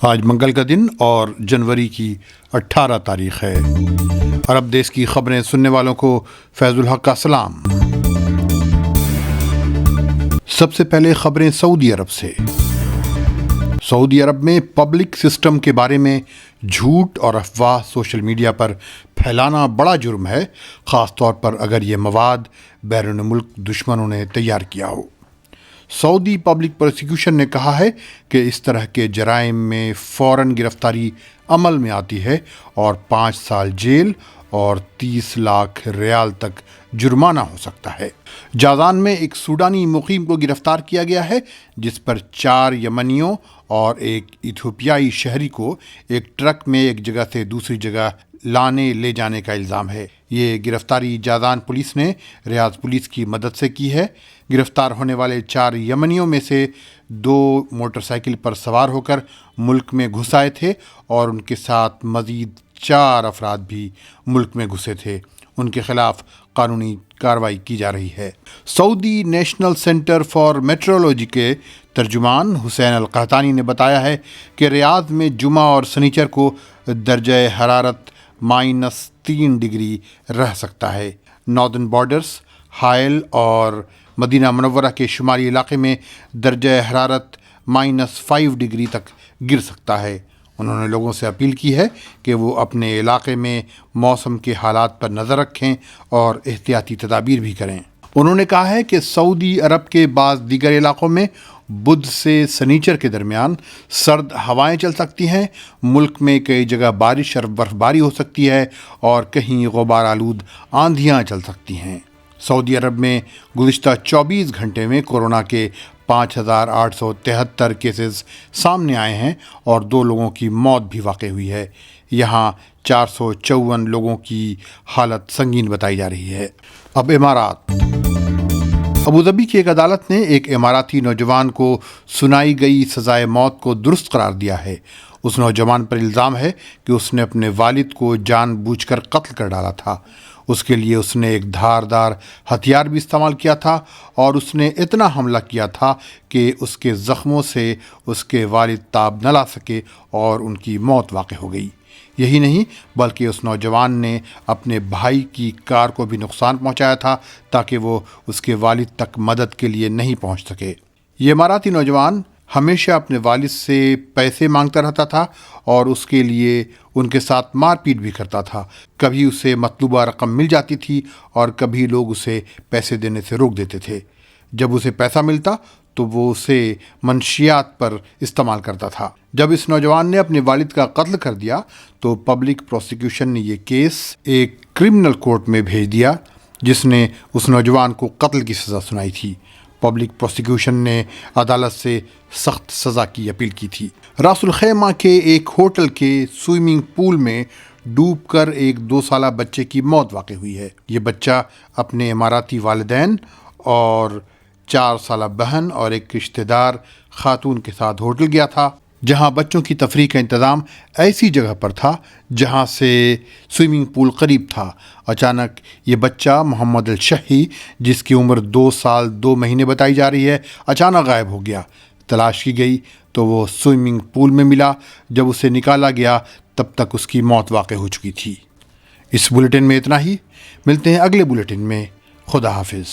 آج منگل کا دن اور جنوری کی 18 تاریخ ہے۔ عرب دیش کی خبریں سننے والوں کو فیض الحق کا سلام۔ سب سے پہلے خبریں سعودی عرب سے۔ سعودی عرب میں پبلک سسٹم کے بارے میں جھوٹ اور افواہ سوشل میڈیا پر پھیلانا بڑا جرم ہے، خاص طور پر اگر یہ مواد بیرون ملک دشمنوں نے تیار کیا ہو۔ سعودی پبلک پروسیکیوشن نے کہا ہے کہ اس طرح کے جرائم میں فوراً گرفتاری عمل میں آتی ہے اور 5 سال جیل اور 30 لاکھ ریال تک جرمانہ ہو سکتا ہے۔ جازان میں ایک سوڈانی مقیم کو گرفتار کیا گیا ہے، جس پر 4 یمنیوں اور ایک ایتھوپیائی شہری کو ایک ٹرک میں ایک جگہ سے دوسری جگہ لانے لے جانے کا الزام ہے۔ یہ گرفتاری جازان پولیس نے ریاض پولیس کی مدد سے کی ہے۔ گرفتار ہونے والے 4 یمنیوں میں سے 2 موٹر سائیکل پر سوار ہو کر ملک میں گھس آئے تھے اور ان کے ساتھ مزید 4 افراد بھی ملک میں گھسے تھے۔ ان کے خلاف قانونی کارروائی کی جا رہی ہے۔ سعودی نیشنل سینٹر فار میٹرولوجی کے ترجمان حسین القحطانی نے بتایا ہے کہ ریاض میں جمعہ اور سنیچر کو درجہ حرارت -3 ڈگری رہ سکتا ہے۔ ناردرن بارڈرز، حائل اور مدینہ منورہ کے شمالی علاقے میں درجہ حرارت -5 ڈگری تک گر سکتا ہے۔ انہوں نے لوگوں سے اپیل کی ہے کہ وہ اپنے علاقے میں موسم کے حالات پر نظر رکھیں اور احتیاطی تدابیر بھی کریں۔ انہوں نے کہا ہے کہ سعودی عرب کے بعض دیگر علاقوں میں بدھ سے سنیچر کے درمیان سرد ہوائیں چل سکتی ہیں۔ ملک میں کئی جگہ بارش اور برف باری ہو سکتی ہے اور کہیں غبار آلود آندھیاں چل سکتی ہیں۔ سعودی عرب میں گزشتہ 24 گھنٹے میں کورونا کے 5873 کیسز سامنے آئے ہیں اور 2 لوگوں کی موت بھی واقع ہوئی ہے۔ یہاں 454 لوگوں کی حالت سنگین بتائی جا رہی ہے۔ اب امارات۔ ابوظہبی کی ایک عدالت نے ایک اماراتی نوجوان کو سنائی گئی سزائے موت کو درست قرار دیا ہے۔ اس نوجوان پر الزام ہے کہ اس نے اپنے والد کو جان بوجھ کر قتل کر ڈالا تھا۔ اس کے لیے اس نے ایک دھاردار ہتھیار بھی استعمال کیا تھا اور اس نے اتنا حملہ کیا تھا کہ اس کے زخموں سے اس کے والد تاب نہ لا سکے اور ان کی موت واقع ہو گئی۔ یہی نہیں بلکہ اس نوجوان نے اپنے بھائی کی کار کو بھی نقصان پہنچایا تھا تاکہ وہ اس کے والد تک مدد کے لیے نہیں پہنچ سکے۔ یہ اماراتی نوجوان ہمیشہ اپنے والد سے پیسے مانگتا رہتا تھا اور اس کے لیے ان کے ساتھ مار پیٹ بھی کرتا تھا۔ کبھی اسے مطلوبہ رقم مل جاتی تھی اور کبھی لوگ اسے پیسے دینے سے روک دیتے تھے۔ جب اسے پیسہ ملتا تو وہ اسے منشیات پر استعمال کرتا تھا۔ جب اس نوجوان نے اپنے والد کا قتل کر دیا تو پبلک پروسیکیوشن نے یہ کیس ایک کرمنل کورٹ میں بھیج دیا جس نے اس نوجوان کو قتل کی سزا سنائی تھی۔ پبلک پروسیکیوشن نے عدالت سے سخت سزا کی اپیل کی تھی۔ راس الخیمہ کے ایک ہوٹل کے سوئمنگ پول میں ڈوب کر ایک 2 سالہ بچے کی موت واقع ہوئی ہے۔ یہ بچہ اپنے اماراتی والدین اور 4 سالہ بہن اور ایک رشتہ دار خاتون کے ساتھ ہوٹل گیا تھا، جہاں بچوں کی تفریح کا انتظام ایسی جگہ پر تھا جہاں سے سوئمنگ پول قریب تھا۔ اچانک یہ بچہ محمد الشہی، جس کی عمر 2 سال 2 مہینے بتائی جا رہی ہے، اچانک غائب ہو گیا۔ تلاش کی گئی تو وہ سوئمنگ پول میں ملا۔ جب اسے نکالا گیا تب تک اس کی موت واقع ہو چکی تھی۔ اس بلیٹن میں اتنا ہی، ملتے ہیں اگلے بلیٹن میں۔ خدا حافظ۔